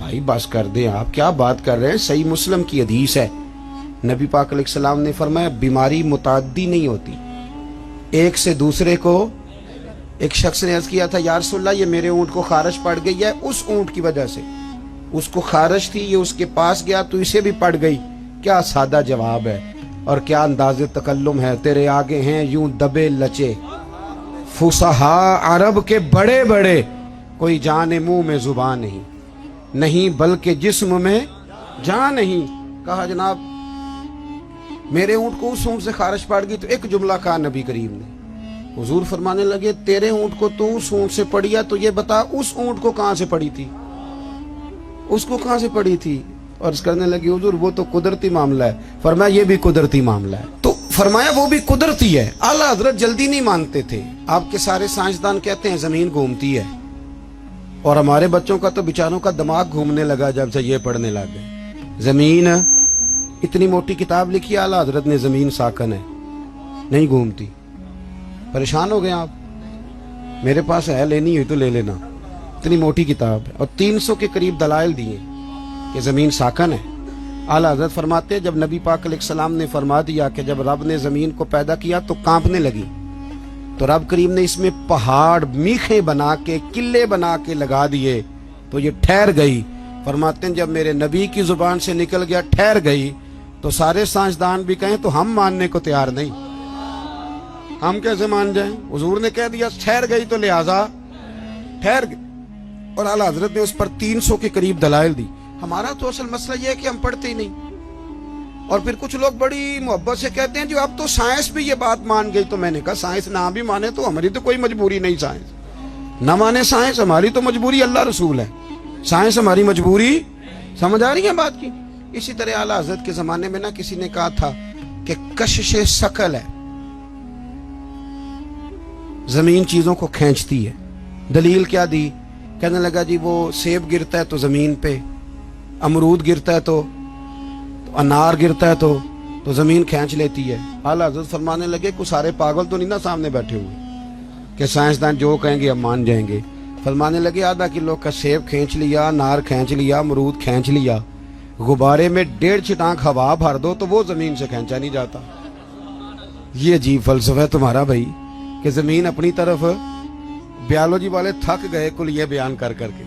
بھائی بس کر دیں, آپ کیا بات کر رہے ہیں؟ صحیح مسلم کی حدیث ہے, نبی پاک علیہ السلام نے فرمایا بیماری متعدی نہیں ہوتی, ایک سے دوسرے کو. ایک شخص نے عرض کیا تھا یا رسول اللہ یہ میرے اونٹ کو خارش پڑ گئی ہے, اس اونٹ کی وجہ سے, اس کو خارش تھی, یہ اس کے پاس گیا تو اسے بھی پڑ گئی. کیا سادہ جواب ہے اور کیا انداز تکلم ہے. تیرے آگے ہیں یوں دبے لچے فصحاء عرب کے بڑے بڑے, کوئی جان منہ میں زبان نہیں, نہیں بلکہ جسم میں جان نہیں. کہا جناب میرے اونٹ کو اس اونٹ سے خارش پڑ گئی, تو ایک جملہ کہا نبی کریم نے. حضور فرمانے لگے تیرے اونٹ کو تو اس اونٹ سے پڑی ہے, تو یہ بتا اس اونٹ کو کہاں سے پڑی تھی, اس کو کہاں سے پڑی تھی. اور اس کرنے لگی حضور وہ تو قدرتی معاملہ ہے. فرمایا یہ بھی قدرتی معاملہ ہے. تو فرمایا وہ بھی قدرتی ہے. اعلیٰ حضرت جلدی نہیں مانتے تھے. آپ کے سارے سائنسدان کہتے ہیں زمین گھومتی ہے, اور ہمارے بچوں کا تو بیچاروں کا دماغ گھومنے لگا جب سے یہ پڑھنے لگ گئے. زمین اتنی موٹی کتاب لکھی اعلیٰ حضرت نے, زمین ساکن ہے نہیں گھومتی. پریشان ہو گئے آپ, میرے پاس ہے, لینی ہوئی تو لے لینا. اتنی موٹی کتاب ہے اور 300 کے قریب دلائل دیے کہ زمین ساکن ہے. اعلیٰ حضرت فرماتے ہیں جب نبی پاک علیہ السلام نے فرما دیا کہ جب رب نے زمین کو پیدا کیا تو کانپنے لگی, تو رب کریم نے اس میں پہاڑ میخیں بنا کے قلعے بنا کے لگا دیے تو یہ ٹھہر گئی. فرماتے ہیں جب میرے نبی کی زبان سے نکل گیا ٹھہر گئی, تو سارے سائنسدان بھی کہیں تو ہم ماننے کو تیار نہیں. ہم کیسے مان جائیں؟ حضور نے کہہ دیا ٹھہر گئی تو لہذا ٹھہر گئی. اور اعلیٰ حضرت نے اس پر 300 کے قریب دلائل دی. ہمارا تو اصل مسئلہ یہ ہے کہ ہم پڑھتے ہی نہیں. اور پھر کچھ لوگ بڑی محبت سے کہتے ہیں جو اب تو سائنس بھی یہ بات مان گئی. تو میں نے کہا سائنس نہ بھی مانے تو ہماری تو کوئی مجبوری نہیں, سائنس نہ مانے سائنس ہماری تو مجبوری اللہ رسول ہے, سائنس ہماری مجبوری. سمجھ آ رہی ہے بات کی. اسی طرح اعلیٰ حضرت کے زمانے میں نا کسی نے کہا تھا کہ کشش ثقل ہے, زمین چیزوں کو کھینچتی ہے. دلیل کیا دی؟ کہنے لگا جی وہ سیب گرتا ہے تو زمین پہ, امرود گرتا ہے تو انار گرتا ہے تو زمین کھینچ لیتی ہے. اعلیٰ حضرت فرمانے لگے کوئی سارے پاگل تو نہیں نا سامنے بیٹھے ہوئے کہ سائنسدان جو کہیں گے ہم مان جائیں گے. فرمانے لگے آدھا کلو کا سیب کھینچ لیا, انار کھینچ لیا, امرود کھینچ لیا, غبارے میں 1.5 چھٹانک ہوا بھر دو تو وہ زمین سے کھینچا نہیں جاتا. یہ عجیب فلسفہ ہے تمہارا بھائی کہ زمین اپنی طرف. بیالوجی والے تھک گئے کل یہ بیان کر کے,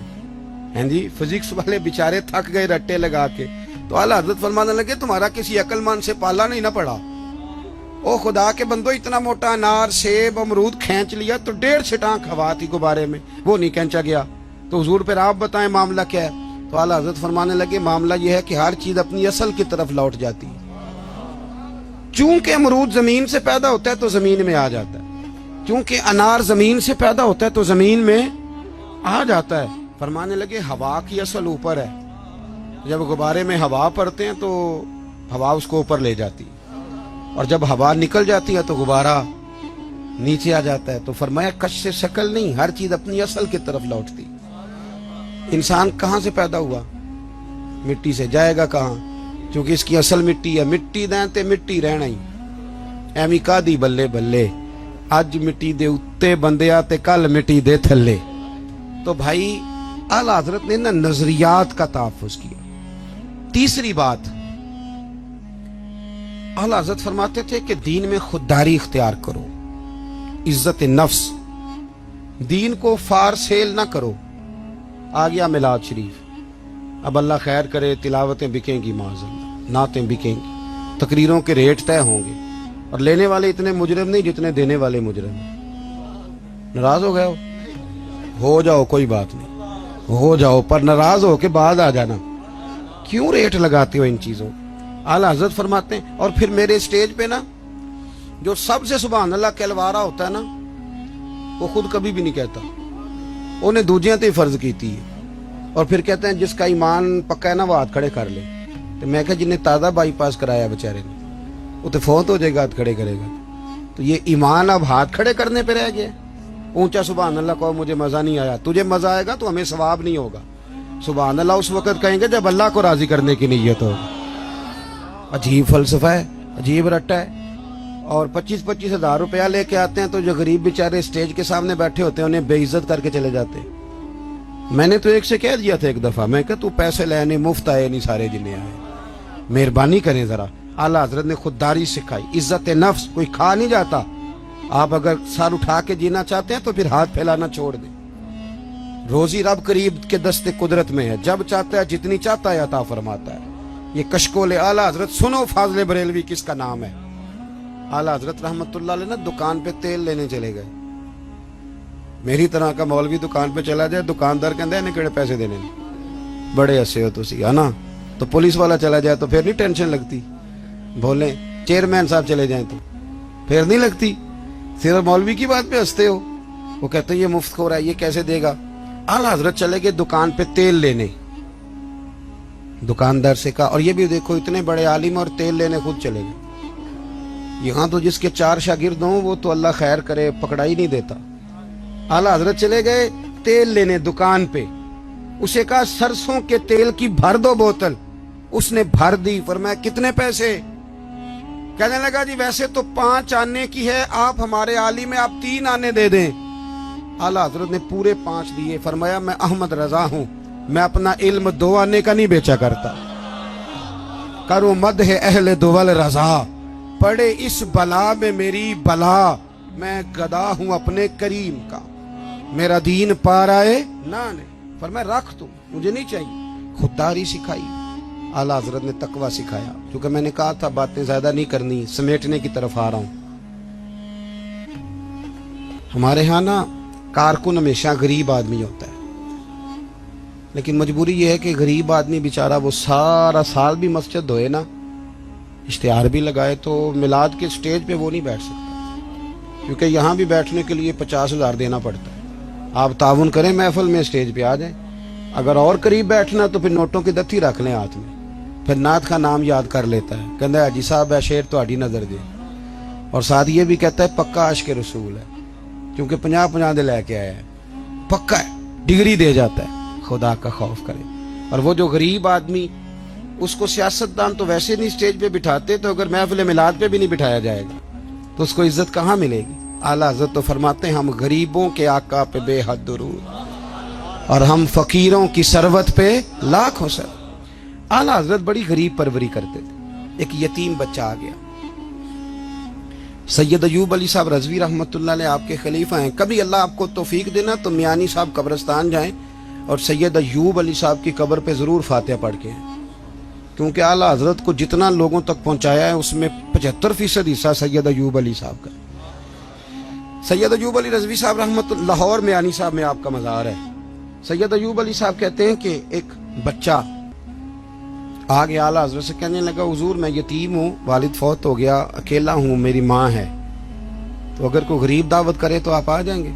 ہیں جی فزکس والے بیچارے تھک گئے رٹے لگا کے. تو اعلیٰ حضرت فرمانے لگے تمہارا کسی عقل مند سے پالا نہیں نہ پڑا. او خدا کے بندو اتنا موٹا انار سیب امرود کھینچ لیا تو 1.5 چھٹانک ہوا تھی غبارے میں, وہ نہیں کھینچا گیا. تو حضور پھر آپ بتائیں معاملہ کیا ہے؟ تو اعلیٰ حضرت فرمانے لگے معاملہ یہ ہے کہ ہر چیز اپنی اصل کی طرف لوٹ جاتی ہے. چونکہ امرود زمین سے پیدا ہوتا ہے تو زمین میں آ جاتا ہے, چونکہ انار زمین سے پیدا ہوتا ہے تو زمین میں آ جاتا ہے. فرمانے لگے ہوا کی اصل اوپر ہے, جب غبارے میں ہوا پڑتے ہیں تو ہوا اس کو اوپر لے جاتی ہے, اور جب ہوا نکل جاتی ہے تو غبارہ نیچے آ جاتا ہے. تو فرمایا کش سے شکل نہیں, ہر چیز اپنی اصل کی طرف لوٹتی. انسان کہاں سے پیدا ہوا؟ مٹی سے. جائے گا کہاں؟ چونکہ اس کی اصل مٹی ہے. مٹی دیں تے مٹی رہنا ہی. ایویں کا دی بلے بلے, اج مٹی دے اتے بندیا تے کل مٹی دے تھلے. تو بھائی اعلیٰ حضرت نے نا نظریات کا تحفظ کیا. تیسری بات, اعلیٰ حضرت فرماتے تھے کہ دین میں خودداری اختیار کرو, عزت نفس, دین کو فار سیل نہ کرو. آ گیا میلاد شریف, اب اللہ خیر کرے تلاوتیں بکیں گی, معاذ اللہ نعتیں بکیں گی, تقریروں کے ریٹ طے ہوں گے, اور لینے والے اتنے مجرم نہیں جتنے دینے والے مجرم ہیں. ناراض ہو گئے ہو جاؤ, کوئی بات نہیں, ہو جاؤ, پر ناراض ہو کے بعد آ جانا. کیوں ریٹ لگاتے ہو ان چیزوں؟ اعلیٰ حضرت فرماتے ہیں. اور پھر میرے اسٹیج پہ نا جو سب سے سبحان اللہ کہلوارا ہوتا ہے نا, وہ خود کبھی بھی نہیں کہتا, انہیں دوجیاں تے فرض کیتی ہے. اور پھر کہتے ہیں جس کا ایمان پکا ہے نا وہ ہاتھ کھڑے کر لے. تو میں کہا جنہیں تازہ بائی پاس کرایا بیچارے نے, وہ تو فوت ہو جائے گا ہاتھ کھڑے کرے گا. تو یہ ایمان اب ہاتھ کھڑے کرنے پہ رہ گیا. اونچا سبحان اللہ کہو مجھے مزہ نہیں آیا, تجھے مزہ آئے گا تو ہمیں ثواب نہیں ہوگا. سبحان اللہ اس وقت کہیں گے جب اللہ کو راضی کرنے کی نیت ہو. عجیب فلسفہ ہے, عجیب رٹا ہے. اور 25-25 ہزار روپیہ لے کے آتے ہیں تو جو غریب بیچارے اسٹیج کے سامنے بیٹھے ہوتے ہیں انہیں بے عزت کر کے چلے جاتے ہیں. میں نے تو ایک سے کہہ دیا تھا ایک دفعہ, میں کہ تو پیسے لینے مفت آئے نہیں سارے جنے آئے, مہربانی کریں ذرا. اعلیٰ حضرت نے خودداری سکھائی, عزت نفس, کوئی کھا نہیں جاتا. آپ اگر سر اٹھا کے جینا چاہتے ہیں تو پھر ہاتھ پھیلانا چھوڑ دیں. روزی رب قریب کے دست قدرت میں ہے, جب چاہتا ہے جتنی چاہتا ہے عطا فرماتا ہے. یہ کشکول اعلیٰ حضرت سنو, فاضل بریلوی کس کا نام ہے. اعلیٰ حضرت رحمت اللہ علیہ نا دکان پہ تیل لینے چلے گئے. میری طرح کا مولوی دکان پہ چلا جائے, دکاندار کہندا ہے کہڑے پیسے دینے, بڑے ہسے ہو تسی ہے نا. تو پولیس والا چلا جائے تو پھر نہیں ٹینشن لگتی. بولیں چیئرمین صاحب چلے جائیں تو پھر نہیں لگتی. صرف مولوی کی بات پہ ہنستے ہو. وہ کہتے ہیں یہ مفت خور ہے, یہ کیسے دے گا. اعلیٰ حضرت چلے گئے دکان پہ تیل لینے. دکاندار سے کہا, اور یہ بھی دیکھو اتنے بڑے عالم اور تیل لینے خود چلے گئے. یہاں تو جس کے 4 شاگرد ہوں وہ تو اللہ خیر کرے پکڑا ہی نہیں دیتا. اعلیٰ حضرت چلے گئے تیل لینے دکان پہ. اسے کہا سرسوں کے تیل کی بھر دو بوتل. اس نے بھر دی. فرمایا کتنے پیسے. کہنے لگا جی ویسے تو 5 آنے کی ہے, آپ ہمارے عالم میں آپ 3 آنے دے دیں. اعلیٰ حضرت نے پورے 5 دیے. فرمایا میں احمد رضا ہوں, میں اپنا علم 2 آنے کا نہیں بیچا کرتا. کرو مدح اہل دول رضا, پڑے اس بلا میں میری بلا. میں گدا ہوں اپنے کریم کا, میرا دین پار آئے نہ نے. فرمایا رکھ تو, مجھے نہیں چاہیے. خودداری سکھائی. اعلیٰ حضرت نے تقوی سکھایا. کیونکہ میں نے کہا تھا باتیں زیادہ نہیں کرنی, سمیٹنے کی طرف آ رہا ہوں. ہمارے ہاں نا کارکن ہمیشہ غریب آدمی ہوتا ہے, لیکن مجبوری یہ ہے کہ غریب آدمی بیچارہ وہ سارا سال بھی مسجد دھوئے نا, اشتہار بھی لگائے, تو میلاد کے سٹیج پہ وہ نہیں بیٹھ سکتا. کیونکہ یہاں بھی بیٹھنے کے لیے 50,000 دینا پڑتا ہے. آپ تعاون کریں محفل میں سٹیج پہ آ جائیں. اگر اور قریب بیٹھنا تو پھر نوٹوں کی دتھی رکھ لیں ہاتھ میں. پھر نعت کا نام یاد کر لیتا ہے, کہتا ہے حاجی صاحب ہے شیر تہاڈی نظر دے. اور ساتھ یہ بھی کہتا ہے پکا عاشق رسول ہے, کیونکہ 50 دے لے کے آیا ہے, پکا ہے, ڈگری دے جاتا ہے. خدا کا خوف کرے. اور وہ جو غریب آدمی, اس کو سیاستدان تو ویسے نہیں سٹیج پہ بٹھاتے, تو اگر محفل میلاد پہ بھی نہیں بٹھایا جائے گا تو اس کو عزت کہاں ملے گی. اعلیٰ حضرت تو فرماتے ہیں ہم غریبوں کے آقا پہ بے حد درود, اور ہم فقیروں کی ثروت پہ لاکھ حسن. اعلیٰ حضرت بڑی غریب پروری کرتے تھے. ایک یتیم بچہ آ گیا. سید ایوب علی صاحب رضوی رحمت اللہ علیہ آپ کے خلیفہ ہیں. کبھی اللہ آپ کو توفیق دینا تو میانی صاحب قبرستان جائیں اور سید ایوب علی صاحب کی قبر پہ ضرور فاتحہ پڑھ کے ہیں, کیونکہ اعلیٰ حضرت کو جتنا لوگوں تک پہنچایا ہے اس میں 75% حصہ سید ایوب علی صاحب کا. سید ایوب علی رضوی صاحب رحمت اللہ, لاہور میانی صاحب میں آپ کا مزار ہے. سید ایوب علی صاحب کہتے ہیں کہ ایک بچہ آگے اعلیٰ حضرت سے کہنے لگا حضور میں یتیم ہوں, والد فوت ہو گیا, اکیلا ہوں, میری ماں ہے, تو اگر کوئی غریب دعوت کرے تو آپ آ جائیں گے.